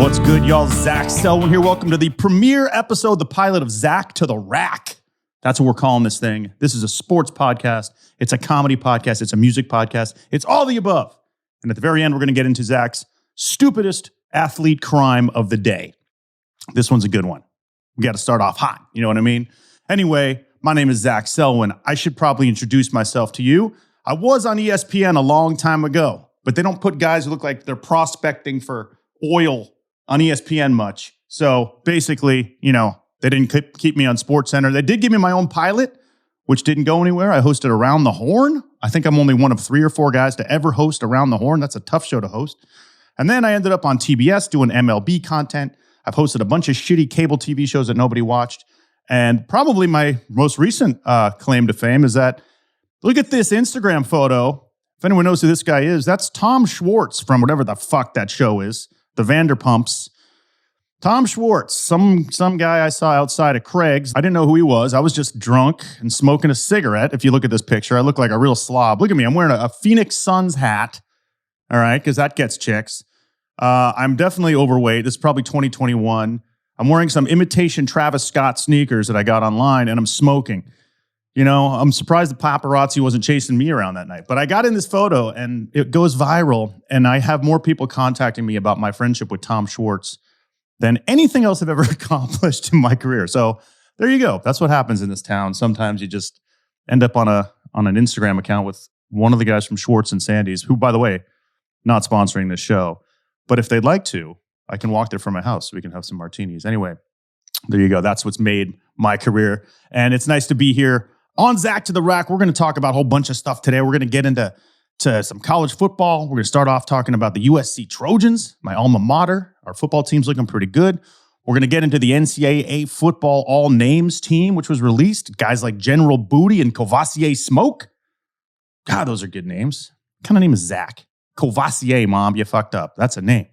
What's good, y'all? Zach Selwyn here. Welcome to the premiere episode, the pilot of Zach to the Rack. That's what we're calling this thing. This is a sports podcast. It's a comedy podcast. It's a music podcast. It's all the above. And at the very end, we're going to get into Zach's stupidest athlete crime of the day. This one's a good one. We got to start off hot. You know what I mean? Anyway, my name is Zach Selwyn. I should probably introduce myself to you. I was on ESPN a long time ago, but they don't put guys who look like they're prospecting for oil on ESPN much. So basically, you know, they didn't keep me on SportsCenter. They did give me my own pilot, which didn't go anywhere. I hosted Around the Horn. I think I'm only one of 3 or 4 guys to ever host Around the Horn. That's a tough show to host. And then I ended up on TBS doing MLB content. I've hosted a bunch of shitty cable TV shows that nobody watched. And probably my most recent claim to fame is that, look at this Instagram photo. If anyone knows who this guy is, that's Tom Schwartz from whatever the fuck that show is. The Vanderpumps. Tom Schwartz, some guy I saw outside of Craig's. I didn't know who he was. I was just drunk and smoking a cigarette. If you look at this picture, I look like a real slob. Look at me. I'm wearing a Phoenix Suns hat. All right, because that gets chicks. I'm definitely overweight. This is probably 2021. I'm wearing some imitation Travis Scott sneakers that I got online, and I'm smoking. You know, I'm surprised the paparazzi wasn't chasing me around that night. But I got in this photo, and it goes viral, and I have more people contacting me about my friendship with Tom Schwartz than anything else I've ever accomplished in my career. So there you go. That's what happens in this town. Sometimes you just end up on an Instagram account with one of the guys from Schwartz and Sandy's, who, by the way, not sponsoring this show. But if they'd like to, I can walk there from my house so we can have some martinis. Anyway, there you go. That's what's made my career. And it's nice to be here on Zach to the Rack. We're going to talk about a whole bunch of stuff today. We're going to get into some college football. We're going to start off talking about the USC Trojans, my alma mater. Our football team's looking pretty good. We're going to get into the NCAA football all names team, which was released. Guys like General Booty and Courvoisier Smoke. God, those are good names. What kind of name is Zach? Courvoisier, Mom, you fucked up. That's a name.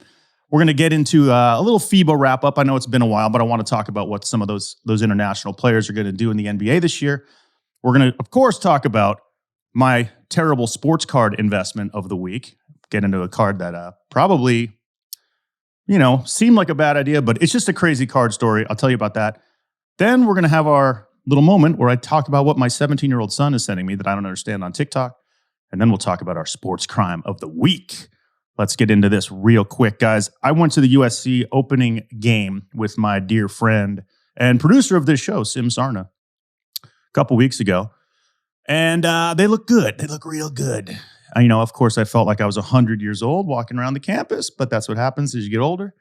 We're going to get into a little FIBA wrap-up. I know it's been a while, but I want to talk about what some of those international players are going to do in the NBA this year. We're going to, of course, talk about my terrible sports card investment of the week. Get into a card that probably, you know, seemed like a bad idea, but it's just a crazy card story. I'll tell you about that. Then we're going to have our little moment where I talk about what my 17-year-old son is sending me that I don't understand on TikTok. And then we'll talk about our sports crime of the week. Let's get into this real quick, guys. I went to the USC opening game with my dear friend and producer of this show, Sim Sarna, a couple weeks ago. And they look good. They look real good. You know, of course, I felt like I was 100 years old walking around the campus, but that's what happens as you get older.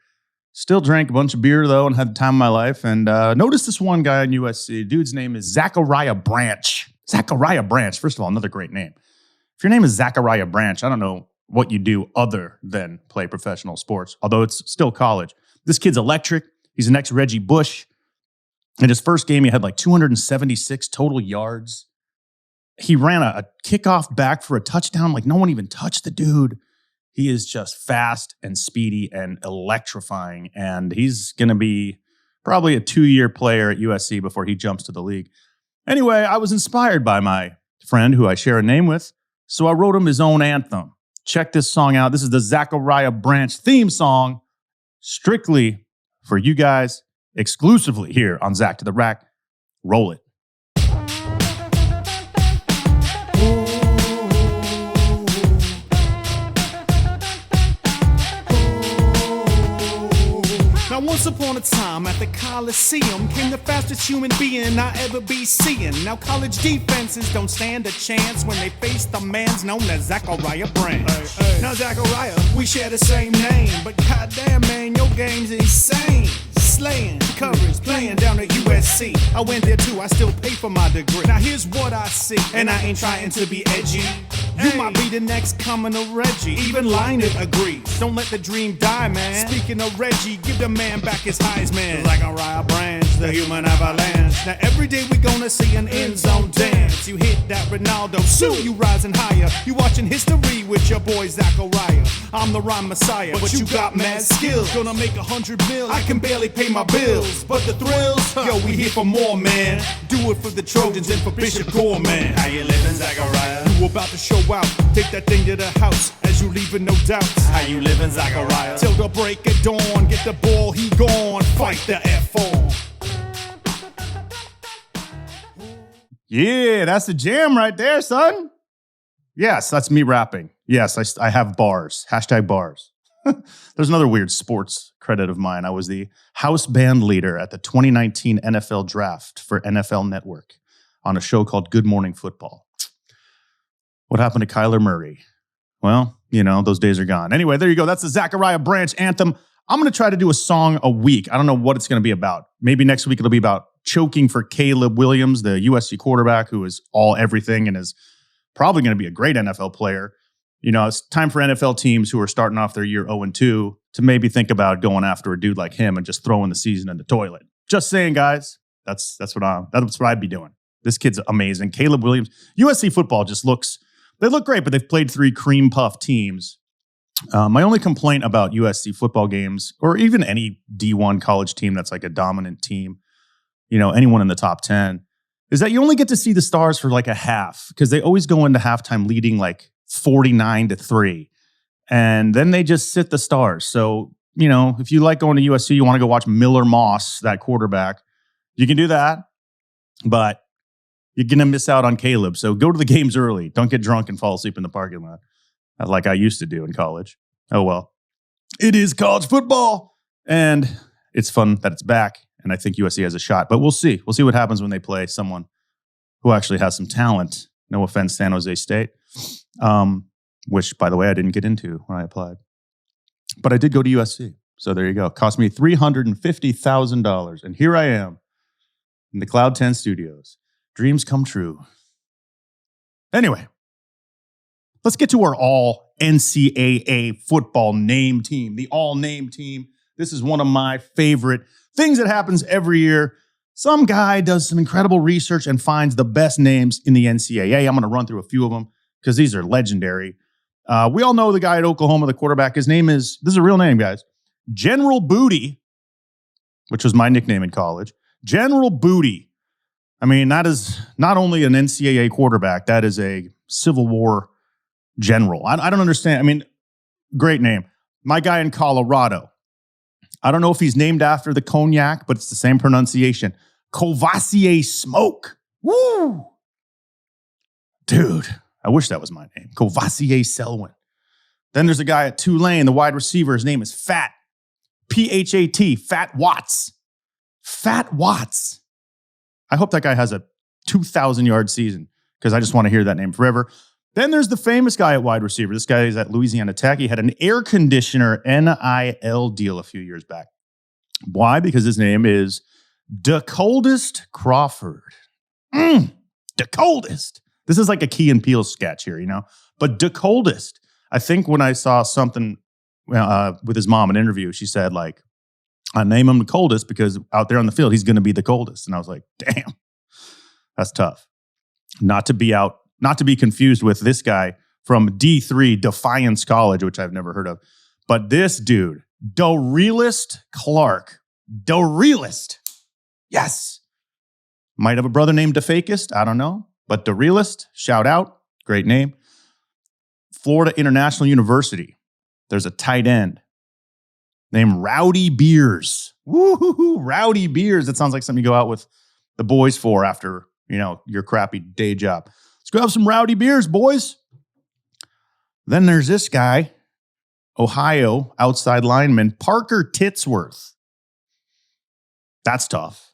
Still drank a bunch of beer, though, and had the time of my life. And noticed this one guy in USC. Dude's name is Zachariah Branch. Zachariah Branch. First of all, another great name. If your name is Zachariah Branch, I don't know what you do other than play professional sports, although it's still college. This kid's electric. He's the next Reggie Bush. In his first game, he had like 276 total yards. He ran a kickoff back for a touchdown. Like no one even touched the dude. He is just fast and speedy and electrifying. And he's going to be probably a 2-year player at USC before he jumps to the league. Anyway, I was inspired by my friend who I share a name with. So I wrote him his own anthem. Check this song out. This is the Zachariah Branch theme song, strictly for you guys, exclusively here on Zach to the Rack. Roll it. Once upon a time at the Coliseum came the fastest human being I ever be seeing. Now college defenses don't stand a chance when they face the man's known as Zachariah Branch. Now Zachariah, we share the same name, but goddamn man, your game's insane. Slaying coverage, playing down at USC. I went there too, I still pay for my degree. Now here's what I see, and I ain't trying to be edgy. You might be the next coming of Reggie. Even Lynott agrees. Don't let the dream die, man. Speaking of Reggie, give the man back his Heisman. Zachariah Branch, the human avalanche. Now every day we gonna see an end zone dance. You hit that Ronaldo, soon you rising higher. You watching history with your boy Zachariah. I'm the rhyme messiah, but you got mad skills. Gonna make 100 mil, I can barely pay my bills. But the thrills, yo, we here for more, man. Do it for the Trojans and for Bishop Gorman. How you living, Zachariah? You about to show out, take that thing to the house. As you leaving, no doubt. How you living, Zachariah? Till the break of dawn, get the ball, he gone. Fight the F on. Yeah, that's the jam right there, son. Yes, that's me rapping. Yes, I have bars. Hashtag bars. There's another weird sports credit of mine. I was the house band leader at the 2019 NFL draft for NFL Network on a show called Good Morning Football. What happened to Kyler Murray? Well, you know, those days are gone. Anyway, there you go. That's the Zachariah Branch anthem. I'm going to try to do a song a week. I don't know what it's going to be about. Maybe next week it'll be about choking for Caleb Williams, the USC quarterback who is all everything and is probably going to be a great NFL player. You know, it's time for NFL teams who are starting off their year 0-2 to maybe think about going after a dude like him and just throwing the season in the toilet. Just saying, guys. That's what I'd be doing. This kid's amazing. Caleb Williams. USC football just they look great, but they've played 3 cream puff teams. My only complaint about USC football games, or even any D1 college team that's like a dominant team, you know, anyone in the top 10, is that you only get to see the stars for like a half because they always go into halftime leading like 49-3. And then they just sit the stars. So, you know, if you like going to USC, you want to go watch Miller Moss, that quarterback, you can do that. But you're going to miss out on Caleb. So go to the games early. Don't get drunk and fall asleep in the parking lot like I used to do in college. Oh, well. It is college football. And it's fun that it's back. And I think USC has a shot. But we'll see. We'll see what happens when they play someone who actually has some talent. No offense, San Jose State. Which, by the way, I didn't get into when I applied. But I did go to USC. So there you go. It cost me $350,000. And here I am in the Cloud 10 studios. Dreams come true. Anyway, let's get to our all NCAA football name team, the all name team. This is one of my favorite things that happens every year. Some guy does some incredible research and finds the best names in the NCAA. I'm going to run through a few of them because these are legendary. We all know the guy at Oklahoma, the quarterback. His name this is a real name, guys. General Booty, which was my nickname in college. General Booty. I mean, that is not only an NCAA quarterback, that is a Civil War general. I don't understand. I mean, great name. My guy in Colorado. I don't know if he's named after the cognac, but it's the same pronunciation. Courvoisier Smoke. Woo! Dude, I wish that was my name. Courvoisier Selwyn. Then there's a guy at Tulane, the wide receiver. His name is Fat. P-H-A-T, Fat Watts. Fat Watts. I hope that guy has a 2,000-yard season because I just want to hear that name forever. Then there's the famous guy at wide receiver. This guy is at Louisiana Tech. He had an air conditioner NIL deal a few years back. Why? Because his name is DeColdest Crawford. DeColdest. This is like a Key and Peele sketch here, you know? But DeColdest. I think when I saw something with his mom, an interview, she said, like, I name him the coldest because out there on the field, he's going to be the coldest. And I was like, damn, that's tough. Not to be confused with this guy from D3 Defiance College, which I've never heard of. But this dude, DeRealist Clark. DeRealist. Yes. Might have a brother named DeFakist. I don't know. But DeRealist, shout out. Great name. Florida International University. There's a tight end named Rowdy Beers. Woo-hoo-hoo, Rowdy Beers. That sounds like something you go out with the boys for after, you know, your crappy day job. Let's go have some Rowdy Beers, boys. Then there's this guy, Ohio outside lineman, Parker Titsworth. That's tough.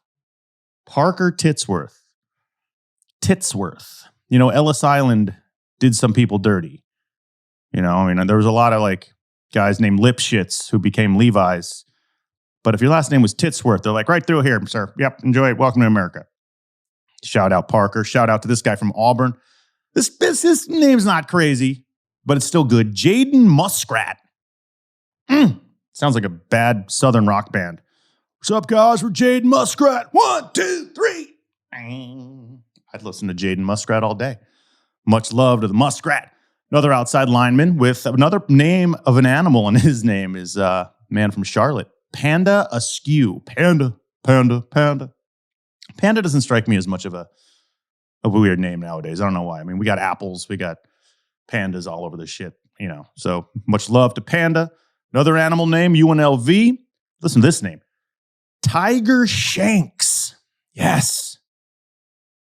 Parker Titsworth. Titsworth. You know, Ellis Island did some people dirty. You know, I mean, there was a lot of like guys named Lipschitz who became Levi's. But if your last name was Titsworth, they're like, right through here, sir. Yep, enjoy it. Welcome to America. Shout out Parker. Shout out to this guy from Auburn. This name's not crazy, but it's still good. Jaden Muskrat. Sounds like a bad Southern rock band. What's up, guys? We're Jaden Muskrat. 1, 2, 3. I'd listen to Jaden Muskrat all day. Much love to the Muskrat. Another outside lineman with another name of an animal, and his name is man from Charlotte, Panda Askew. Panda. Panda doesn't strike me as much of a weird name nowadays. I don't know why. I mean, we got apples, we got pandas all over the shit, So much love to Panda. Another animal name, UNLV. Listen to this name. Tiger Shanks. Yes.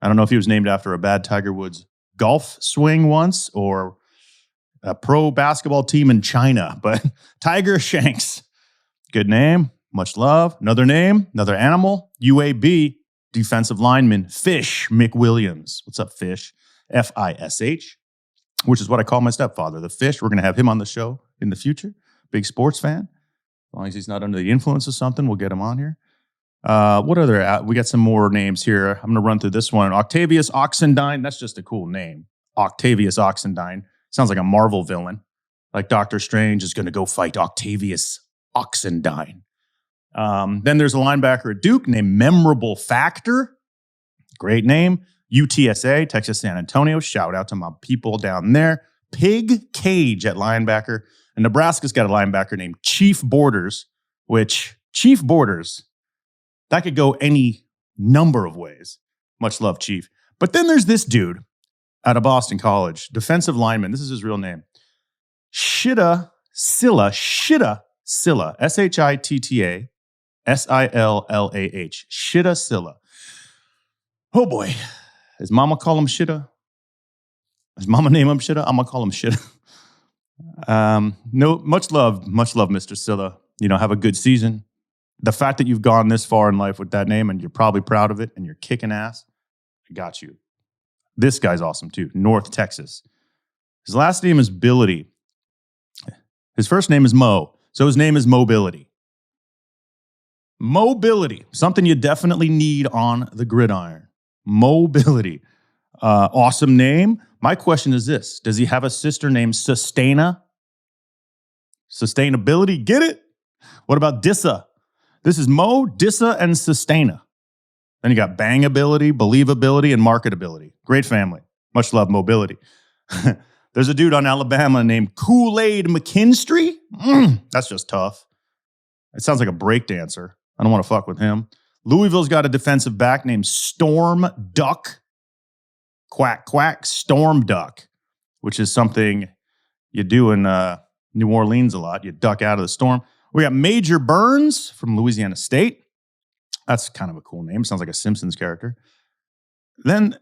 I don't know if he was named after a bad Tiger Woods golf swing once or a pro basketball team in China, but Tiger Shanks. Good name. Much love. Another name, another animal, UAB, defensive lineman, Fish McWilliams. What's up, Fish? Fish, which is what I call my stepfather, the Fish. We're going to have him on the show in the future. Big sports fan. As long as he's not under the influence of something, we'll get him on here. What other? We got some more names here. I'm going to run through this one. Octavius Oxendine. That's just a cool name. Octavius Oxendine. Sounds like a Marvel villain. Like Doctor Strange is going to go fight Octavius Oxendine. Then there's a linebacker at Duke named Memorable Factor. Great name. UTSA, Texas San Antonio. Shout out to my people down there. Pig Cage at linebacker. And Nebraska's got a linebacker named Chief Borders, which Chief Borders, that could go any number of ways. Much love, Chief. But then there's this dude out of Boston College, defensive lineman. This is his real name. Shitta Silla. Shitta Silla. Shitta Sillah. Shitta Silla. Oh boy. His mama call him Shitta? His mama name him Shitta? I'm going to call him Shitta. No, much love, Mr. Silla. Have a good season. The fact that you've gone this far in life with that name and you're probably proud of it and you're kicking ass, I got you. This guy's awesome too. North Texas. His last name is Billity. His first name is Mo, so his name is Mobility. Mobility, something you definitely need on the gridiron. Mobility. Awesome name. My question is this. Does he have a sister named Sustaina? Sustainability, get it? What about Dissa? This is Mo, Dissa, and Sustaina. Then you got bangability, believability, and marketability. Great family. Much love, Mobility. There's a dude on Alabama named Kool-Aid McKinstry. That's just tough. It sounds like a break dancer. I don't want to fuck with him. Louisville's got a defensive back named Storm Duck. Quack, quack, Storm Duck, which is something you do in New Orleans a lot. You duck out of the storm. We got Major Burns from Louisiana State. That's kind of a cool name. Sounds like a Simpsons character. Then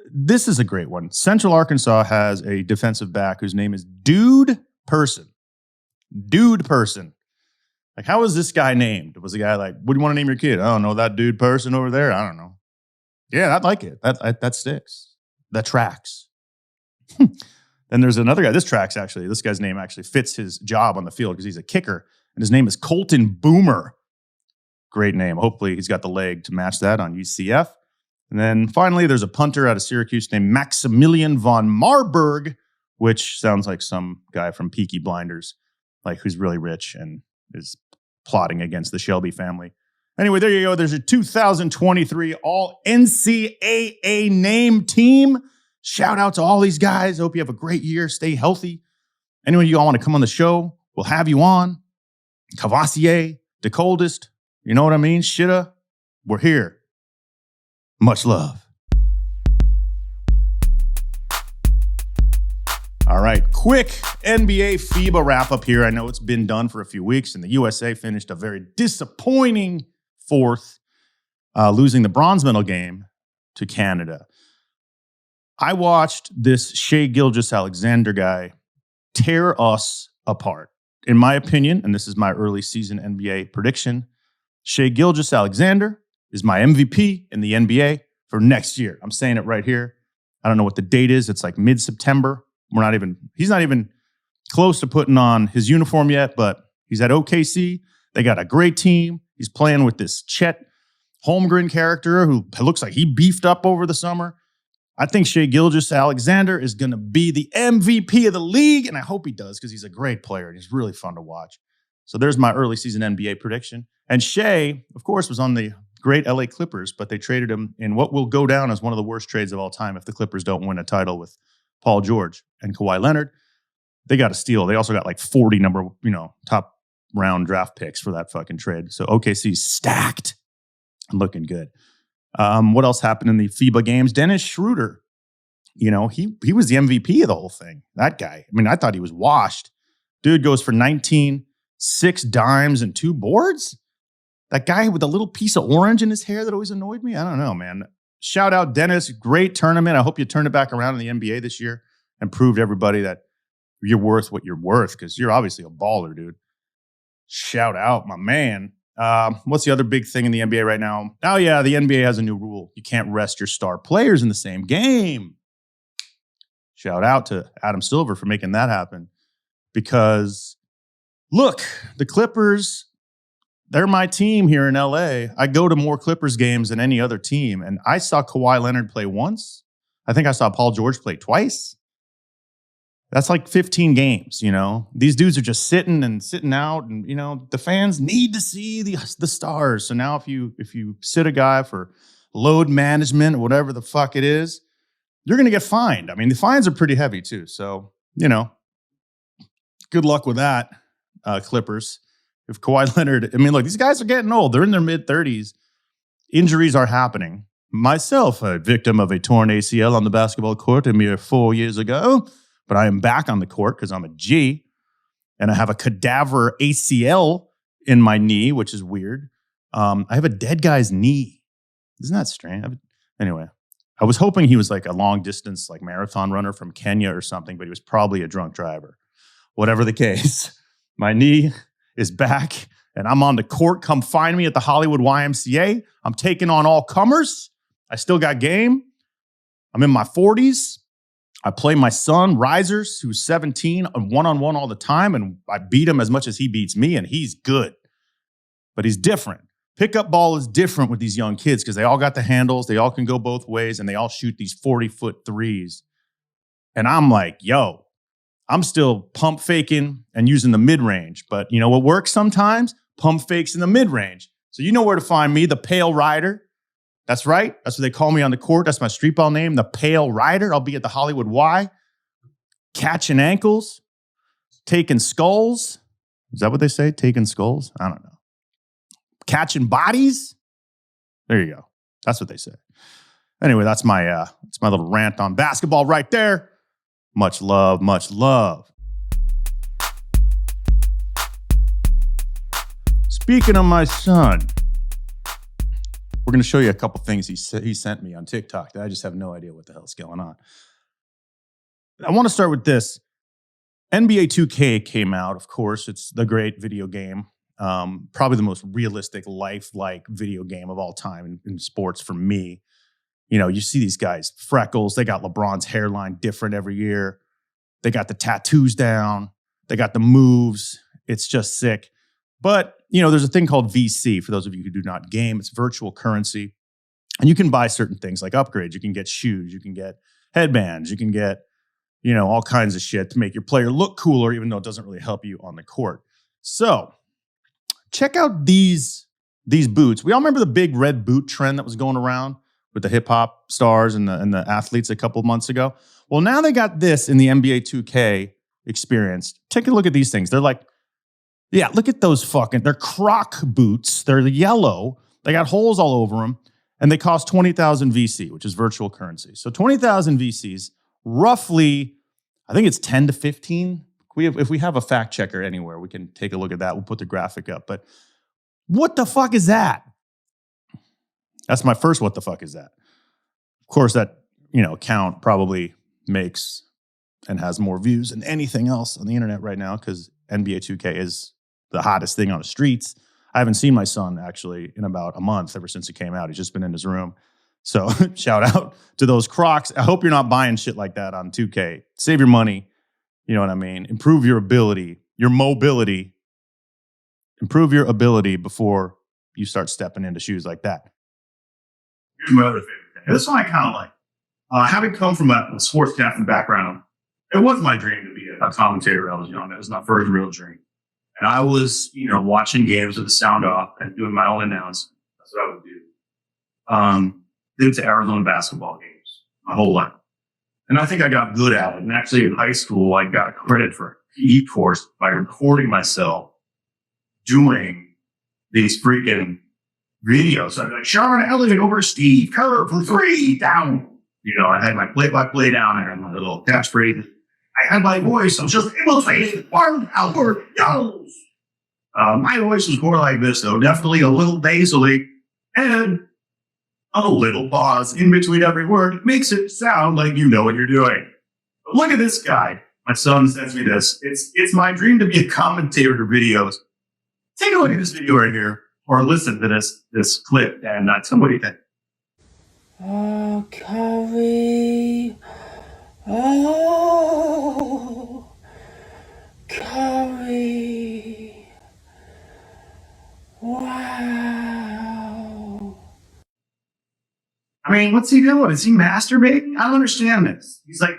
this is a great one. Central Arkansas has a defensive back whose name is Dude Person. Dude Person. Like, how was this guy named? Was the guy like, what do you want to name your kid? I don't know, that Dude Person over there? I don't know. Yeah, I like it. That sticks. That tracks. Then there's another guy. This tracks, actually. This guy's name actually fits his job on the field because he's a kicker. And his name is Colton Boomer. Great name. Hopefully he's got the leg to match that on UCF. And then finally, there's a punter out of Syracuse named Maximilian von Marburg, which sounds like some guy from Peaky Blinders, like who's really rich and is plotting against the Shelby family. Anyway, there you go. There's a 2023 all NCAA name team. Shout out to all these guys. Hope you have a great year. Stay healthy. Anyone you all want to come on the show, we'll have you on. Cavassier, the coldest. You know what I mean? Shitta, we're here. Much love. All right, quick NBA FIBA wrap up here. I know it's been done for a few weeks, and the USA finished a very disappointing fourth, losing the bronze medal game to Canada. I watched this Shai Gilgeous-Alexander guy tear us apart. In my opinion, and this is my early season NBA prediction, Shai Gilgeous-Alexander is my MVP in the NBA for next year. I'm saying it right here. I don't know what the date is. It's like mid-September. He's not even close to putting on his uniform yet, but he's at OKC. They got a great team. He's playing with this Chet Holmgren character who looks like he beefed up over the summer. I think Shai Gilgeous-Alexander is going to be the MVP of the league, and I hope he does because he's a great player and he's really fun to watch. So there's my early season NBA prediction. And Shai, of course, was on the great LA Clippers, but they traded him in what will go down as one of the worst trades of all time if the Clippers don't win a title with Paul George and Kawhi Leonard. they got a steal. They also got like 40 top round draft picks for that fucking trade. So OKC's stacked and looking good. What else happened in the FIBA games? Dennis Schroeder, he was the MVP of the whole thing. That guy. I mean, I thought he was washed. Dude goes for 19, 6 dimes, and 2 boards. That guy with a little piece of orange in his hair that always annoyed me. I don't know, man. Shout out, Dennis. Great tournament. I hope you turned it back around in the NBA this year and proved everybody that you're worth what you're worth, because you're obviously a baller, dude. Shout out, my man. What's the other big thing in the NBA right now? Oh, yeah, the NBA has a new rule. You can't rest your star players in the same game. Shout out to Adam Silver for making that happen. Because, look, the Clippers, they're my team here in LA. I go to more Clippers games than any other team. And I saw Kawhi Leonard play once. I think I saw Paul George play twice. That's like 15 games, These dudes are just sitting out, and the fans need to see the stars. So now if you sit a guy for load management or whatever the fuck it is, you're going to get fined. I mean, the fines are pretty heavy too. So, good luck with that, Clippers. If Kawhi Leonard, look, these guys are getting old. They're in their mid-30s. Injuries are happening. Myself, a victim of a torn ACL on the basketball court a mere 4 years ago. But I am back on the court because I'm a G, and I have a cadaver ACL in my knee, which is weird. I have a dead guy's knee. Isn't that strange? Anyway, I was hoping he was like a long distance, like marathon runner from Kenya or something, but he was probably a drunk driver. Whatever the case, my knee is back, and I'm on the court. Come find me at the Hollywood YMCA. I'm taking on all comers. I still got game. I'm in my 40s. I play my son, Risers, who's 17, one-on-one all the time, and I beat him as much as he beats me, and he's good. But he's different. Pickup ball is different with these young kids because they all got the handles, they all can go both ways, and they all shoot these 40-foot threes. And I'm like, yo, I'm still pump faking and using the mid-range. But you know what works sometimes? Pump fakes in the mid-range. So you know where to find me, the Pale Rider. That's right. That's what they call me on the court. That's my street ball name, the Pale Rider. I'll be at the Hollywood Y, catching ankles, taking skulls. Is that what they say? Taking skulls? I don't know. Catching bodies. There you go. That's what they say. Anyway, that's my little rant on basketball right there. Much love, much love. Speaking of my son, we're going to show you a couple things he sent me on TikTok that I just have no idea what the hell's going on. I want to start with this. NBA 2K came out, of course. It's the great video game. Probably the most realistic, lifelike video game of all time in sports for me. You see these guys, freckles. They got LeBron's hairline different every year. They got the tattoos down. They got the moves. It's just sick. But, there's a thing called VC, for those of you who do not game. It's virtual currency. And you can buy certain things like upgrades. You can get shoes. You can get headbands. You can get, all kinds of shit to make your player look cooler, even though it doesn't really help you on the court. So check out these boots. We all remember the big red boot trend that was going around with the hip hop stars and the athletes a couple of months ago. Well, now they got this in the NBA 2K experience. Take a look at these things. They're like, yeah, look at those they're Croc boots. They're yellow. They got holes all over them. And they cost 20,000 VC, which is virtual currency. So 20,000 VCs, roughly, I think it's 10 to 15. If we have a fact checker anywhere, we can take a look at that. We'll put the graphic up. But what the fuck is that? That's my first what the fuck is that? Of course, that, account probably makes and has more views than anything else on the internet right now because NBA 2K is the hottest thing on the streets. I haven't seen my son actually in about a month ever since it came out. He's just been in his room. So shout out to those Crocs. I hope you're not buying shit like that on 2K. Save your money. You know what I mean? Improve your ability, your mobility. Improve your ability before you start stepping into shoes like that. Here's my other favorite thing. This one I kind of like. Having come from a sportscasting background, it was my dream to be a commentator when I was young. That was my first real dream. And I was, watching games with the sound off and doing my own announcing. That's what I would do. Been to Arizona basketball games my whole life. And I think I got good at it. And actually in high school, I got credit for a PE course by recording myself doing these freaking videos. So I'd be like, Sean Elliott over Steve Kerr for 3 down. You know, I had my play-by-play down. I had my little catchphrase. I had my voice. I was just imitating Martin Albert Jones. My voice was more like this, though. Definitely a little nasally and a little pause in between every word. Makes it sound like you know what you're doing. But look at this guy. My son sends me this. It's my dream to be a commentator to videos. Take a look at this video right here, or listen to this clip, and tell me what you think. Oh, Curry. Oh, Curry. Wow. I mean, what's he doing? Is he masturbating? I don't understand this. He's like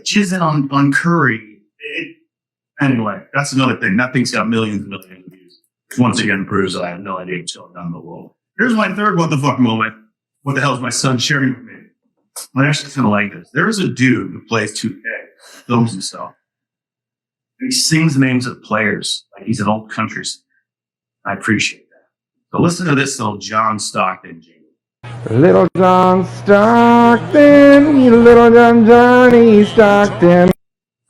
jizzing on Curry. Anyway, that's another thing. That thing's got millions and millions of views. Once again, proves that I have no idea what's going on in the world. Here's my third what the fuck moment. What the hell is my son sharing with me? I actually kind of like this. There is a dude who plays 2K, films himself, and he sings the names of the players like he's an old country singer. I appreciate that. So listen to this little John Stockton jingle. Little John Stockton, little Johnny Stockton.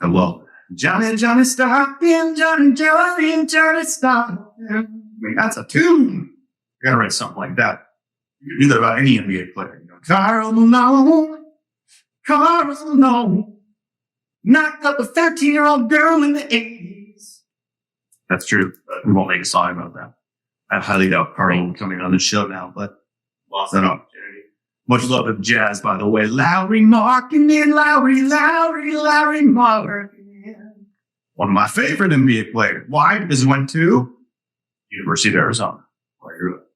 I love it. Johnny Stockton, Johnny Stockton. I mean, that's a tune. You gotta write something like that. You can do that about any NBA player. You know, Carl Malone, knocked up a 13-year-old girl in the 80s. That's true, but we won't make a song about that. I highly doubt Carl will be coming on the show now, but lost that opportunity. Much love to Jazz, by the way. Lowry Markkinen, Lowry Markkinen. One of my favorite NBA players. Why? Because he went to University of Arizona, where I grew up.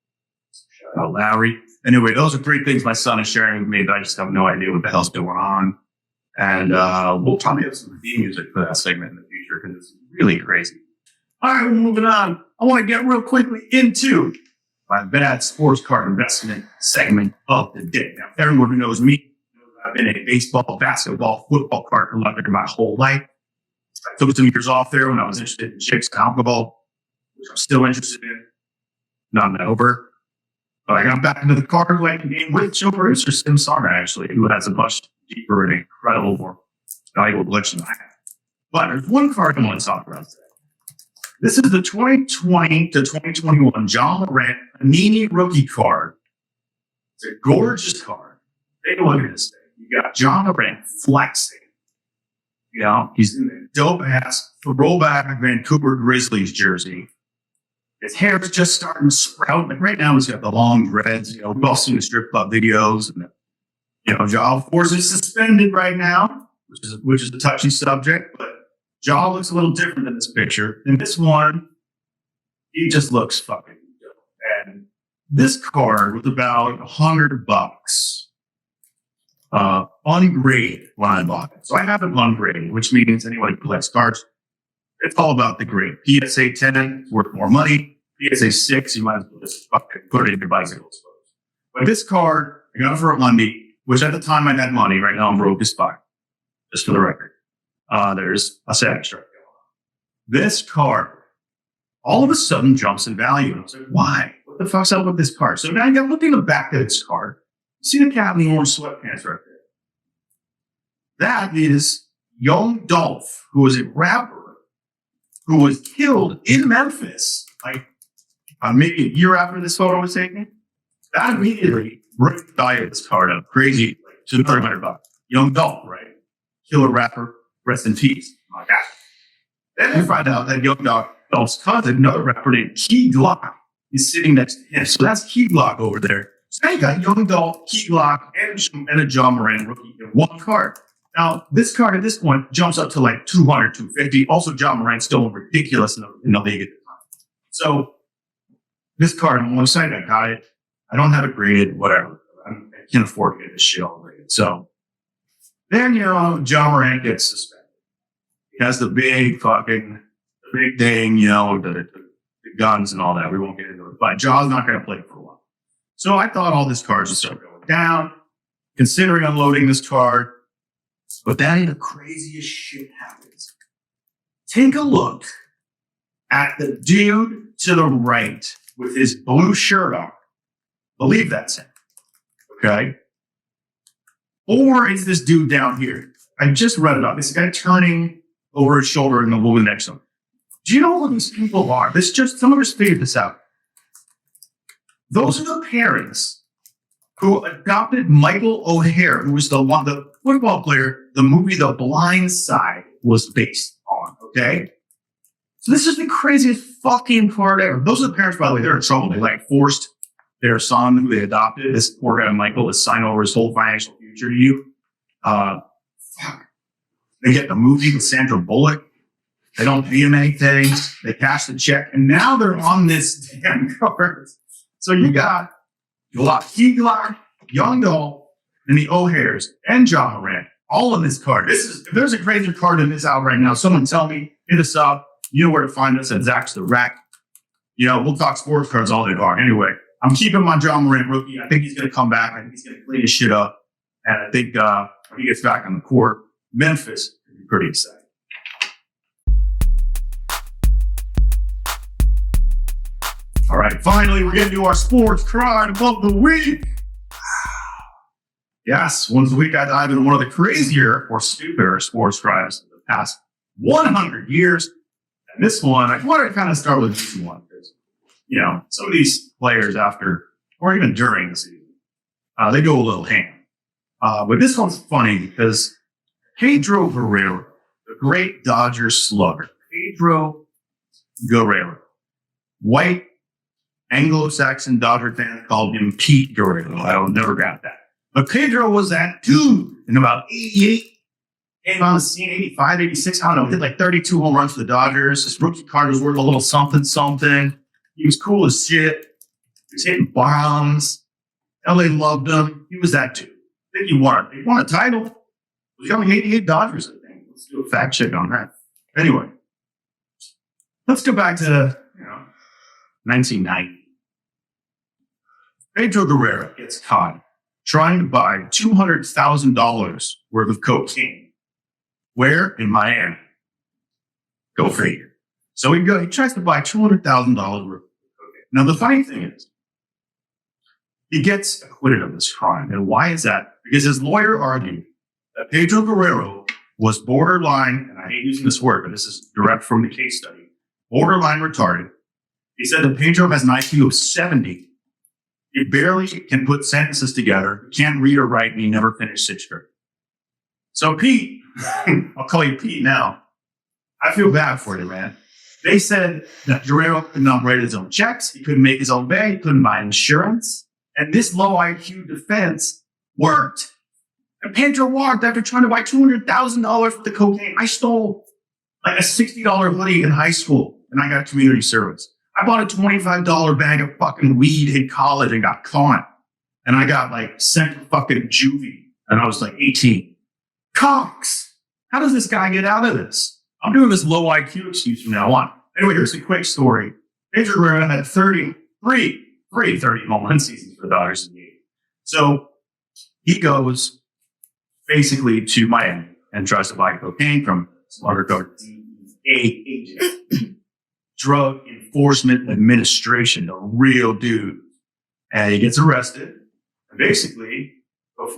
Shout out Lowry. Anyway, those are 3 things my son is sharing with me that I just have no idea what the hell's going on. And we'll probably have some theme music for that segment in the future because it's really crazy. All right, we're moving on. I want to get real quickly into my bad sports card investment segment of the day. Now, everyone who knows me knows I've been a baseball, basketball, football card collector my whole life. I took some years off there when I was interested in chicks and alcohol, which I'm still interested in. Not over. But I got back into the card collecting game with show producer Sim Sarna, actually, who has a much deeper and incredible, more valuable collection than I have. But there's one card I want to talk about today. This is the 2020 to 2021 John Morant Panini rookie card. It's a gorgeous card. Take a look at this thing. You got John Morant flexing. You know, he's in a dope-ass throwback Vancouver Grizzlies jersey. His hair is just starting to sprout. Like right now, he's got the long dreads. You know, we've all seen the strip club videos. And, you know, Ja, of course, is suspended right now, which is a touchy subject. But Ja looks a little different in this picture. In this one, he just looks fucking dope. And this card was about $100. Ungraded when I bought it. So I have it ungraded, which means anyone who collects cards, it's all about the grade. PSA 10 is worth more money. PSA 6, you might as well just put it in your bicycle. But this card, I got it for a Monday, which at the time I had money. Right now I'm broke as fuck. Just for the record. There's a sad strike going on. This card all of a sudden jumps in value. And I was like, why? What the fuck's up with this card? So now I got looking at the back of this card. See the cat in the orange sweatpants right there? That is Young Dolph, who was a rapper who was killed in Memphis, like maybe a year after this photo was taken. That immediately ripped the value of this card up crazy, like to $300. Young Dolph, right? Killer rapper, rest in peace. My God. Then I find out that Young Dolph's cousin, another rapper named Key Glock, is sitting next to him. So that's Key Glock over there. So now you got Young Dolph, Key Glock, and a John Morant rookie in one card. Now, this card at this point jumps up to like 200, 250. Also, John Morant's still ridiculous in the league at the time. So, this card, on one side, I got it. I don't have it graded, whatever. I can't afford to get this shit all graded. So, then, you know, John Morant gets suspended. He has the big thing, you know, the guns and all that. We won't get into it. But John's not going to play for a while. So, I thought all these cards would start going down. Considering unloading this card, But then the craziest shit happens. Take a look at the dude to the right with his blue shirt on. Believe that's him. Okay? Or is this dude down here? I just read about this guy turning over his shoulder and the woman next to him. Do you know who these people are? Some of us figured this out. Those are the parents who adopted Michael O'Hare, who was the football player the movie The Blind Side was based on, okay? So this is the craziest fucking part ever. Those are the parents, by the way, they're in trouble. They forced their son, who they adopted, this poor guy Michael, to sign over his whole financial future to you. They get the movie with Sandra Bullock. They don't pay him anything. They cash the check. And now they're on this damn cover. So you got Kegler, Young Doll, and the O'Hares, and John Morant, all in this card. If there's a crazier card than this out right now, someone tell me, hit us up. You know where to find us at Zach's the Rack. We'll talk sports cards all day long. Anyway, I'm keeping my John Morant rookie. I think he's going to come back. I think he's going to clean his shit up. And I think when he gets back on the court, Memphis will be pretty exciting. All right, finally, we're getting to our sports card of the week. Yes, once a week I dive into one of the crazier or stupider sports crimes of the past 100 years. And this one, I want to kind of start with this one because, some of these players after, or even during the season, they go a little ham. But this one's funny because Pedro Guerrero, the great Dodgers slugger, Pedro Guerrero, white Anglo-Saxon Dodger fans called him Pete Guerrero. I'll never got that. But Pedro was that dude in about 88, came on the scene, 85, 86, I don't know, did like 32 home runs for the Dodgers. His rookie card was worth a little something. He was cool as shit. He was hitting bombs. LA loved him. He was that dude. I think he won a title. It was only 88 Dodgers, I think. Let's do a fact check on that. Anyway, let's go back to 1990. Pedro Guerrero gets caught trying to buy $200,000 worth of cocaine. Where? In Miami. Go figure. So he tries to buy $200,000 worth of cocaine. Now, the funny thing is, he gets acquitted of this crime. And why is that? Because his lawyer argued that Pedro Guerrero was borderline, and I hate using this word, but this is direct from the case study, borderline retarded. He said that Pedro has an IQ of 70. He barely can put sentences together, can't read or write, and he never finished sixth grade. So Pete, I'll call you Pete now. I feel bad for you, man. They said that Guerrero could not write his own checks. He couldn't make his own bed. He couldn't buy insurance. And this low IQ defense worked. And Pedro walked after trying to buy $200,000 for the cocaine. I stole like a $60 hoodie in high school, and I got community service. I bought a $25 bag of fucking weed in college and got caught. And I got sent to fucking juvie. And I was 18. Cox! How does this guy get out of this? I'm doing this low IQ excuse from now on. Anyway, here's a quick story. Pedro Guerrero had 30 home run seasons for the Dodgers in the 80s. So he goes basically to Miami and tries to buy cocaine from some undercover DEA agent. Drug Enforcement Administration, a real dude. And he gets arrested. And basically,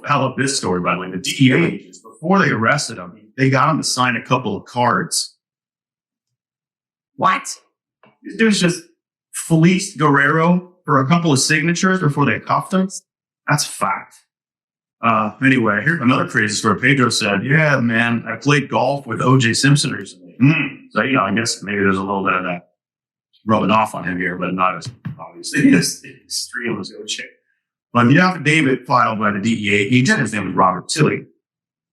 I love this story, by the way. The DEA agents, before they arrested him, they got him to sign a couple of cards. What? These dudes just fleeced Guerrero for a couple of signatures before they cuffed him? That's fact. Anyway, here's another crazy story. Pedro said, yeah, man, I played golf with O.J. Simpson recently. So, I guess maybe there's a little bit of that rubbing off on him here, but not as obviously as extreme as O.J. But the affidavit filed by the DEA agent, his name was Robert Tilley,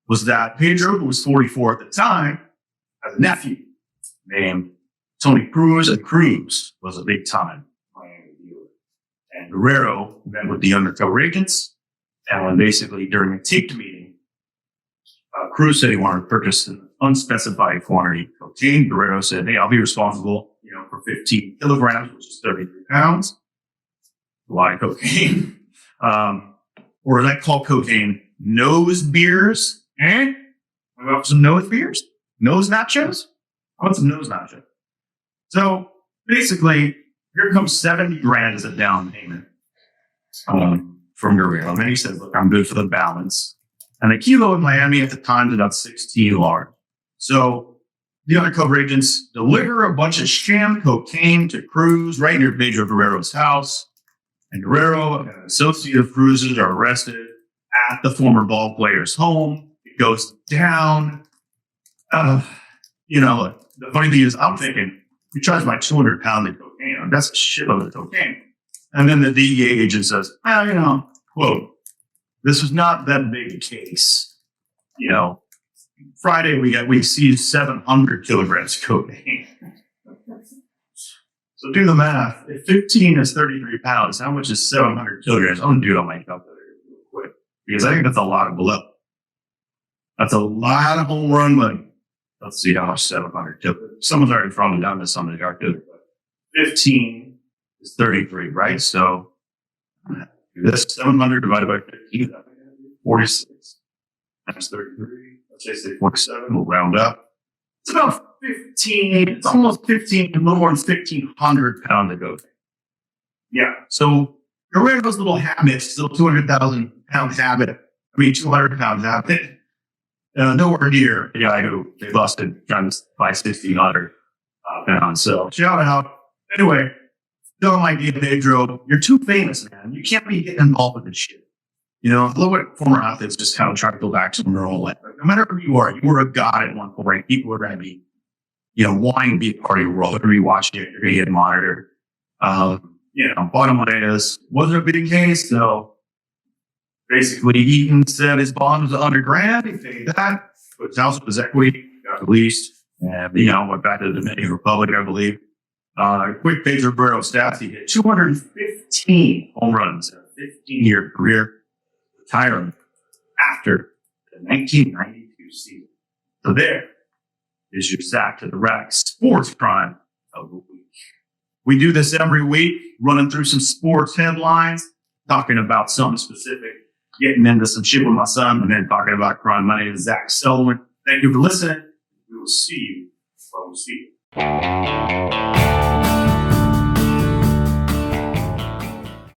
was that Pedro, who was 44 at the time, had a nephew named Tony Cruz, and Cruz was a big-time Miami dealer. And Guerrero met with the undercover agents, and when basically during a taped meeting, Cruz said he wanted to purchase an unspecified quantity of cocaine. Guerrero said, hey, I'll be responsible, for 15 kilograms, which is 33 pounds. A lot of cocaine. Or is that called cocaine? Nose beers? I want some nose beers, nose nachos. I want some nose nachos. So basically, here comes 70 grand as a down payment from Guerrero. And then he said, look, I'm good for the balance. And the kilo in Miami at the time is about 16 large. So the undercover agents deliver a bunch of sham cocaine to Cruz right near Pedro Guerrero's house. And Guerrero and an associate of Cruz's are arrested at the former ball player's home. It goes down. The funny thing is, I'm thinking, he charged my 200 pounds of cocaine. That's a shitload of cocaine. And then the DEA agent says, quote, this was not that big a case. Friday we seized 700 kilograms of cocaine. So do the math. If 15 is 33 pounds, how much is 700 kilograms? I'm going to do it on my calculator real quick because I think that's a lot of blow. That's a lot of home run money. Let's see how much 700 kilograms. Someone's already thrown it down to some of the artillery. 15 is 33, right? So this 700 divided by 15, 46. That's 33. Let's say 47. We'll round up. It's about 15. It's almost 15, a little more than 1,500 pounds of cocaine. Yeah. So Guerrero's little habit, his little 200,000 pound habit. 200 pound habit. Nowhere near the guy who they busted trying to buy 1,600 pounds. So shout out. Anyway, tell my idea, Pedro, you're too famous, man. You can't be getting involved with this shit. I love what former athletes just kind of try to go back to their own life. No matter who you are, you were a god at one point. People are going to be, wanting to be a part of your world. They're going to be watching it. You're going to get monitored. Bottom line is, wasn't a big case. So basically, Eaton said his bond was $100,000. He paid that. Put his house with his equity, got released, and went back to the Dominican Republic, I believe. Quick Pedro Guerrero stats: he hit 215 home runs in a 15-year career, retiring after the 1992 season. So there is your Zach to the Rack sports crime of the week. We do this every week, running through some sports headlines, talking about something specific, getting into some shit with my son, and then talking about crime. My name is Zach Sullivan. Thank you for listening. We will see you when we see you.